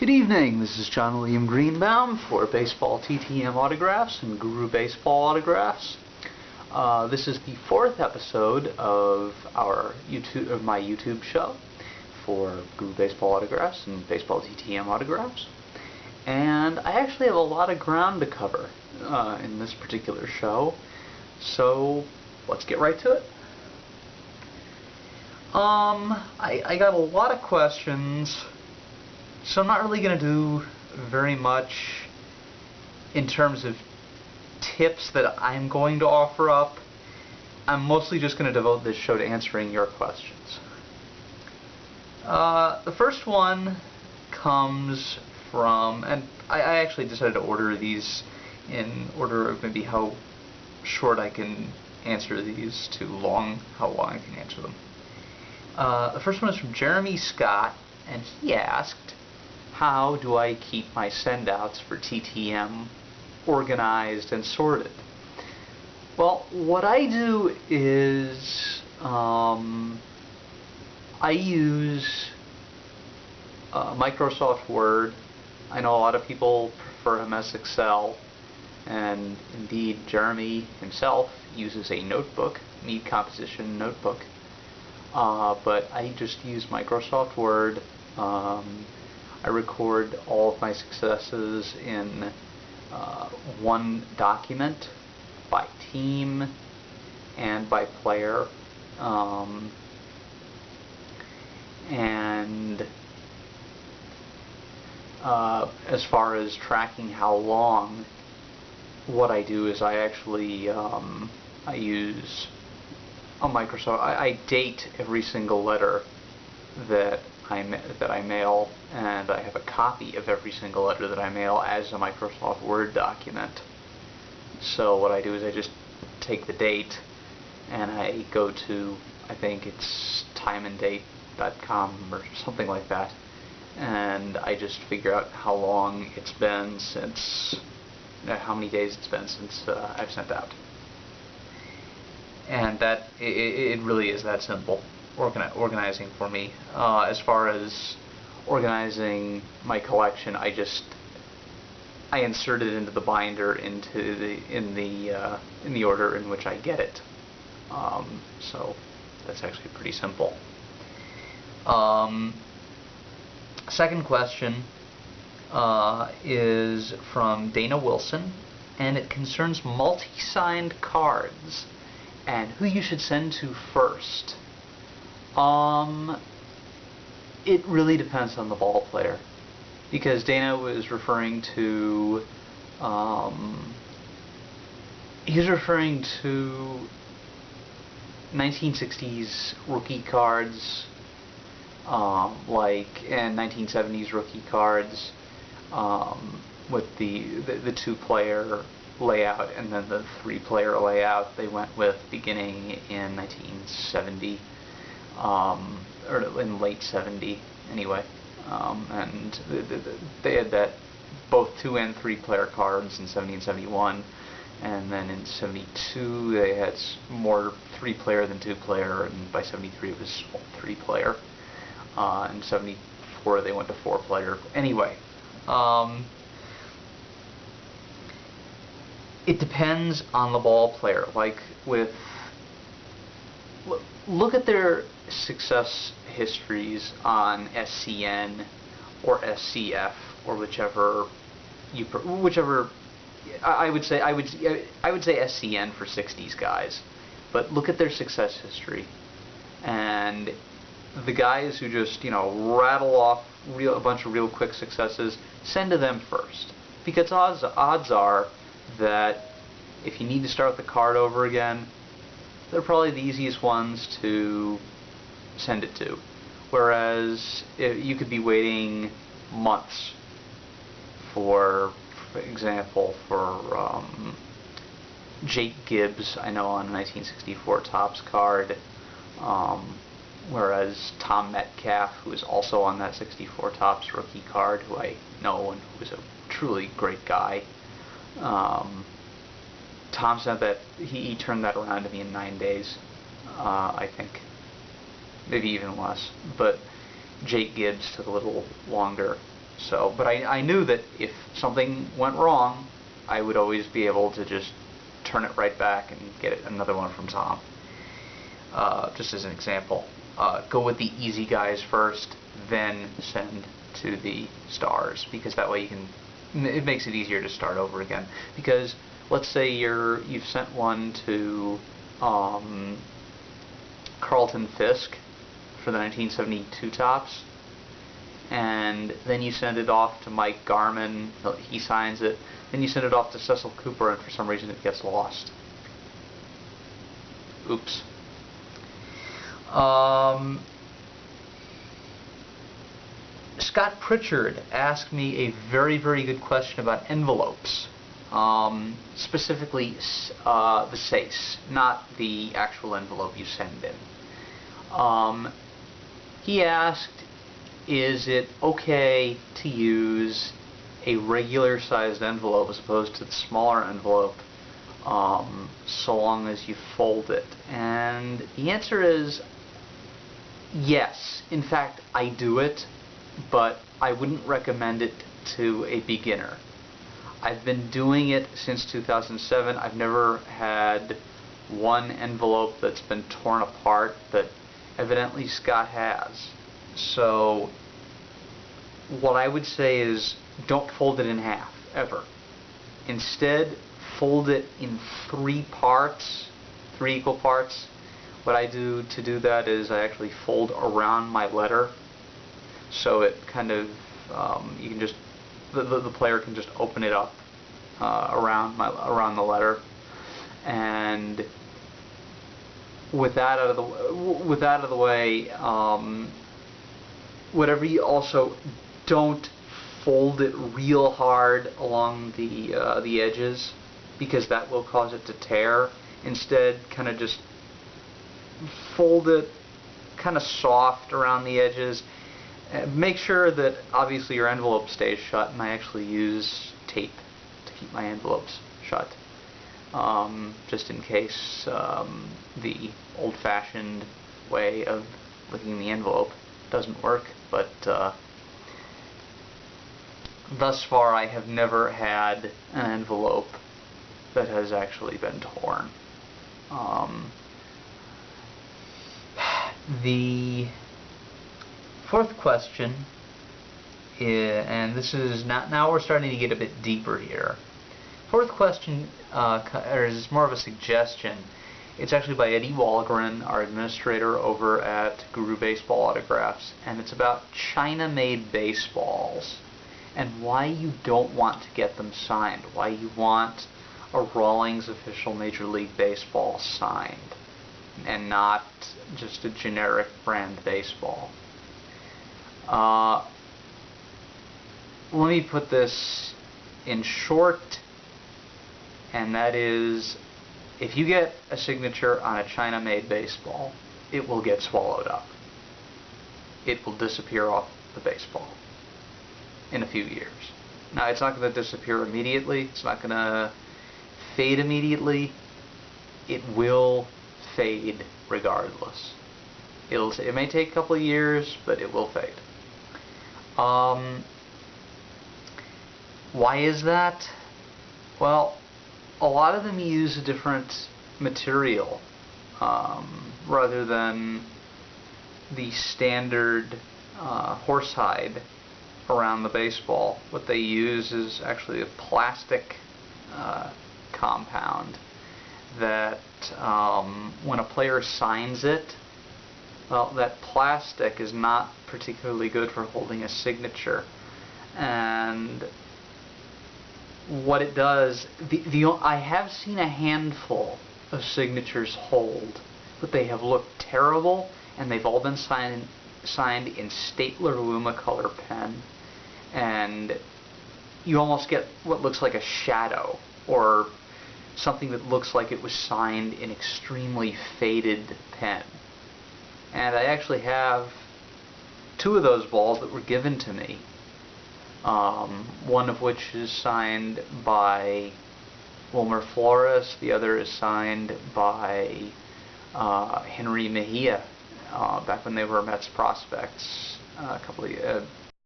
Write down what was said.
Good evening, this is John William Greenbaum for Baseball TTM Autographs and Guru Baseball Autographs. This is the fourth episode of my YouTube show for Guru Baseball Autographs and Baseball TTM Autographs. And I actually have a lot of ground to cover in this particular show, so let's get right to it. I got a lot of questions, so I'm not really going to do very much in terms of tips that I'm going to offer up. I'm mostly just going to devote this show to answering your questions. The first one comes from, and I actually decided to order these in order of maybe how short I can answer these to how long I can answer them. The first one is from Jeremy Scott, and he asked, how do I keep my send-outs for TTM organized and sorted? Well, what I do is I use Microsoft Word. I know a lot of people prefer MS Excel, and indeed Jeremy himself uses a notebook, Mead Composition notebook. But I just use Microsoft Word. I record all of my successes in one document by team and by player. And as far as tracking how long, what I do is I actually I use a Microsoft. I date every single letter that I mail, and I have a copy of every single letter that I mail as a Microsoft Word document. So what I do is I just take the date and I go to, I think it's timeanddate.com or something like that, and I just figure out how long it's been since, how many days it's been since I've sent out. And that, it really is that simple, organizing for me. As far as organizing my collection, I insert it into the binder in the order in which I get it. So that's actually pretty simple. Second question is from Dana Wilson, and it concerns multi-signed cards and who you should send to first. It really depends on the ball player, because Dana was referring to he's referring to 1960s rookie cards, and 1970s rookie cards, with the two-player layout and then the three-player layout they went with beginning in 1970, or in late 70 anyway, and they had that both 2- and 3-player cards in 70 and 71, and then in 72 they had more 3-player than 2-player, and by 73 it was 3-player. In 74 they went to 4-player. Anyway, it depends on the ball player. Like look at their success histories on SCN or SCF or whichever I would say SCN for 60s guys, but look at their success history, and the guys who just rattle off a bunch of real quick successes, send to them first, because odds are that if you need to start the card over again, they're probably the easiest ones to send it to. Whereas you could be waiting months for example, for Jake Gibbs, I know on a 1964 Topps card, whereas Tom Metcalf, who is also on that 64 Topps rookie card, who I know and who is a truly great guy, Tom said that he turned that around to me in 9 days, I think. Maybe even less. But Jake Gibbs took a little longer. So, but I knew that if something went wrong, I would always be able to just turn it right back and get another one from Tom. Just as an example, go with the easy guys first, then send to the stars, because that way it makes it easier to start over again. Because let's say you've sent one to Carlton Fisk for the 1972 Topps, and then you send it off to Mike Garman, he signs it, then you send it off to Cecil Cooper, and for some reason it gets lost. Oops. Scott Pritchard asked me a very, very good question about envelopes. Specifically the SACE, not the actual envelope you send in. He asked, is it okay to use a regular sized envelope as opposed to the smaller envelope so long as you fold it? And the answer is yes. In fact, I do it, but I wouldn't recommend it to a beginner. I've been doing it since 2007. I've never had one envelope that's been torn apart, but evidently Scott has. So what I would say is don't fold it in half, ever. Instead, fold it in three equal parts. What I do to do that is I actually fold around my letter, so it kind of, you can just, the player can just open it up around the letter, and with that out of the way, whatever you also don't fold it real hard along the edges, because that will cause it to tear. Instead, kind of just fold it kind of soft around the edges. Make sure that obviously your envelope stays shut, and I actually use tape to keep my envelopes shut, just in case the old-fashioned way of licking the envelope doesn't work. But thus far I have never had an envelope that has actually been torn. The fourth question is, and this is now we're starting to get a bit deeper here. Fourth question is more of a suggestion. It's actually by Eddie Walgren, our administrator over at Guru Baseball Autographs, and it's about China-made baseballs and why you don't want to get them signed, why you want a Rawlings official Major League Baseball signed and not just a generic brand baseball. Let me put this in short, and that is, if you get a signature on a China-made baseball, it will get swallowed up. It will disappear off the baseball in a few years. Now, it's not going to disappear immediately. It's not going to fade immediately. It will fade regardless. It may take a couple of years, but it will fade. Why is that? Well, a lot of them use a different material rather than the standard horsehide around the baseball. What they use is actually a plastic compound that when a player signs it, well, that plastic is not particularly good for holding a signature. And what it does, I have seen a handful of signatures hold, but they have looked terrible, and they've all been signed in Stapler Lumicolor pen, and you almost get what looks like a shadow, or something that looks like it was signed in extremely faded pen. And I actually have two of those balls that were given to me. One of which is signed by Wilmer Flores, the other is signed by Henry Mejia, back when they were Mets prospects,